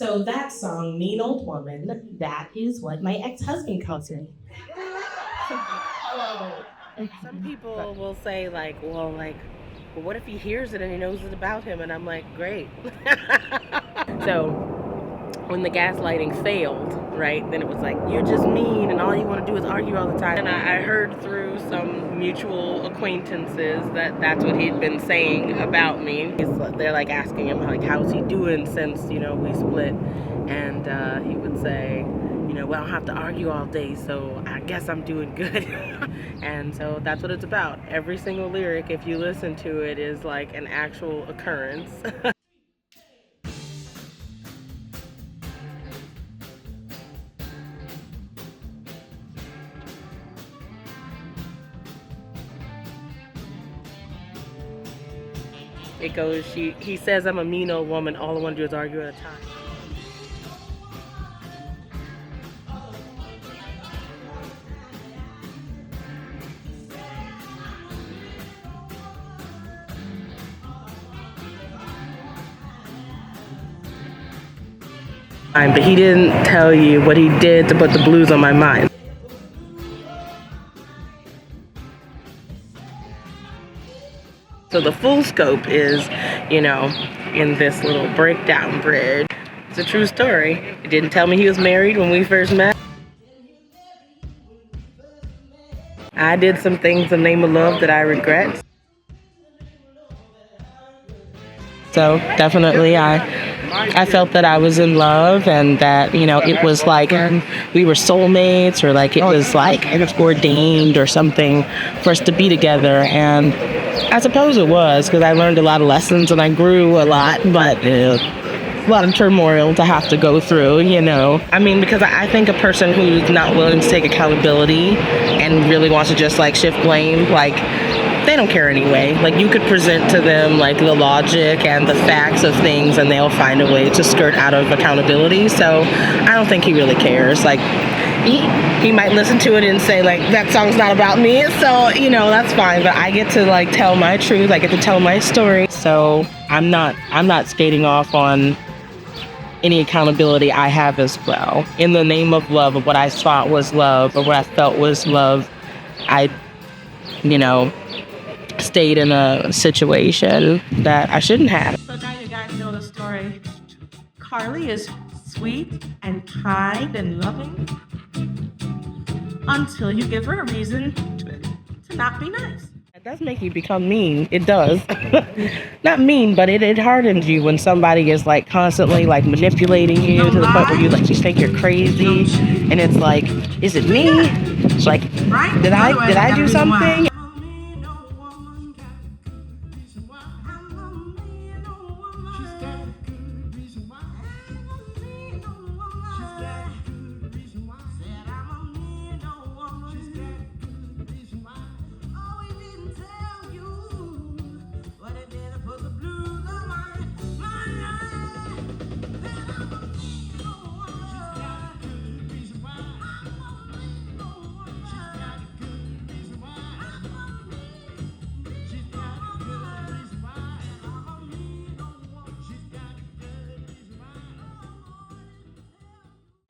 So that song, Mean Old Woman, that is what my ex-husband calls me. Some people will say well, what if he hears it and he knows it's about him? And I'm like, great. So when the gaslighting failed, right, then it was like, you're just mean and all you want to do is argue all the time. And I heard through some mutual acquaintances that that's what he'd been saying about me. They're like asking him, like, how's he doing since, we split? And he would say, well, I don't have to argue all day, so I guess I'm doing good. And so that's what it's about. Every single lyric, if you listen to it, is like an actual occurrence. It goes, he says I'm a mean old woman, all I want to do is argue at a time. But he didn't tell you what he did to put the blues on my mind. So the full scope is, in this little breakdown bridge. It's a true story. He didn't tell me he was married when we first met. I did some things in the name of love that I regret. So definitely I felt that I was in love and that, it was like we were soulmates, or like it was like ordained or something for us to be together. And I suppose it was, because I learned a lot of lessons and I grew a lot, but a lot of turmoil to have to go through, because I think a person who's not willing to take accountability and really wants to just like shift blame, like, they don't care anyway. Like, you could present to them like the logic and the facts of things and they'll find a way to skirt out of accountability. So I don't think he really cares. Like, he might listen to it and say like, that song's not about me, so that's fine. But I get to like tell my truth. I get to tell my story. So I'm not skating off on any accountability I have as well. In the name of love, of what I thought was love, or what I felt was love, I stayed in a situation that I shouldn't have. So now you guys know the story. Carly is sweet and kind and loving until you give her a reason to not be nice. It does make you become mean. It does. Not mean, but it hardens you when somebody is like constantly like manipulating you to the point where you think you're crazy, and it's like, is it me? It's like, did I do something?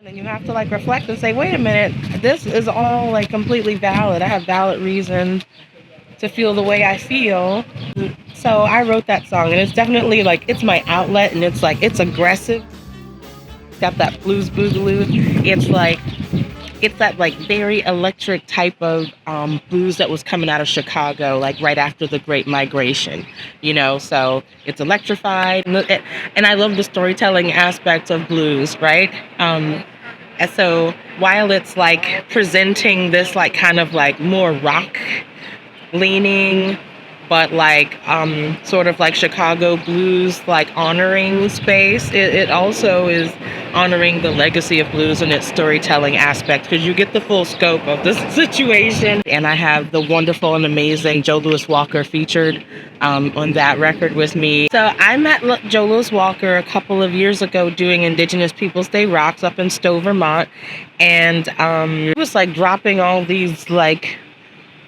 And you have to like reflect and say, wait a minute, this is all like completely valid. I have valid reason to feel the way I feel. So I wrote that song, and it's definitely like, it's my outlet, and it's like, it's aggressive. It's got that blues boogaloo. It's that like very electric type of blues that was coming out of Chicago, like right after the Great Migration, so it's electrified. And I love the storytelling aspect of blues, right? And so while it's like presenting this like kind of like more rock leaning, but like sort of like Chicago blues, like honoring space, it also is honoring the legacy of blues and its storytelling aspect, because you get the full scope of the situation. And I have the wonderful and amazing Joe Louis Walker featured on that record with me. So I met Joe Louis Walker a couple of years ago doing Indigenous Peoples Day Rocks up in Stowe, Vermont, and he was like dropping all these like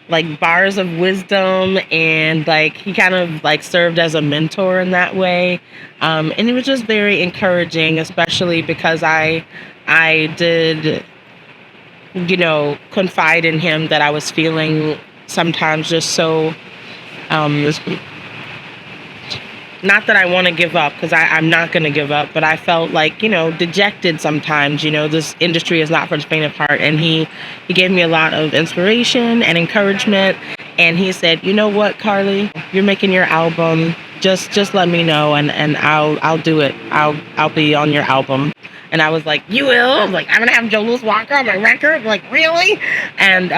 like bars of wisdom, and like he kind of like served as a mentor in that way. And it was just very encouraging, especially because I did, you know, confide in him that I was feeling sometimes just so um, not that I want to give up, because I'm not going to give up, but I felt like, you know, dejected sometimes. You know, this industry is not for the faint of heart. And he gave me a lot of inspiration and encouragement. And he said, you know what, Carly, you're making your album. Just let me know, and I'll do it. I'll be on your album. And I was like, you will? I was like, I'm gonna have Joe Louis Walker on my record. I'm like, really? And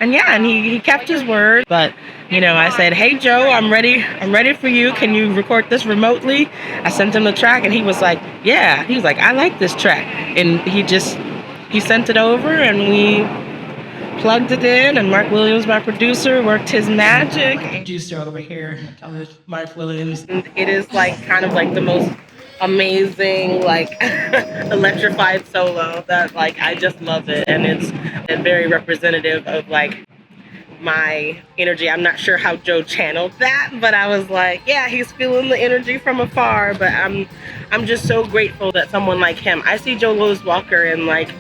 yeah, and he kept his word. But you know, I said, hey Joe, I'm ready for you. Can you record this remotely? I sent him the track, and he was like, yeah. He was like, I like this track. And he sent it over, and we plugged it in, and Mark Williams, my producer, worked his magic. Producer over here, Mark Williams. And it is like kind of like the most amazing, like electrified solo that like I just love it, and it's very representative of like my energy. I'm not sure how Joe channeled that, but I was like, yeah, he's feeling the energy from afar. But I'm just so grateful that someone like him. I see Joe Louis Walker, and like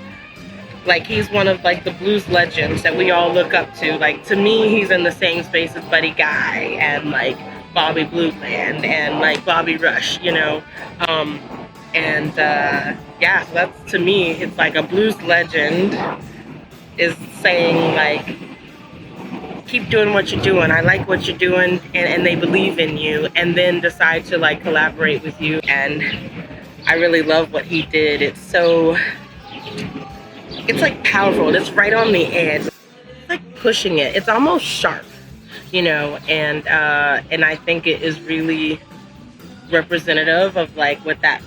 he's one of like the blues legends that we all look up to. Like to me, he's in the same space as Buddy Guy and like Bobby Blue Bland and like Bobby Rush, you know. Yeah, so that's, to me, it's like a blues legend is saying like, keep doing what you're doing. I like what you're doing, and they believe in you, and then decide to like collaborate with you. And I really love what he did. It's like powerful. It's right on the edge. It's like pushing it. It's almost sharp, you know. And I think it is really representative of like what that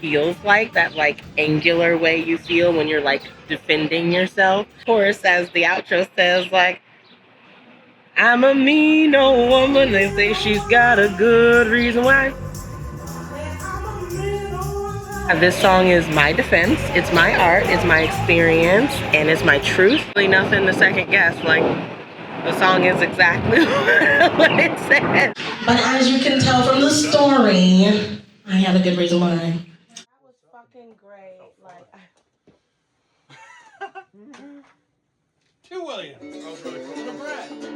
feels like. That like angular way you feel when you're like defending yourself. Of course, as the outro says, like, I'm a mean old woman. They say she's got a good reason why. This song is my defense. It's my art. It's my experience, and it's my truth. Really nothing to second guess. Like, the song is exactly what it says. But as you can tell from the story, I had a good reason why. That was fucking great. Like, Two Williams. Oh, really cool.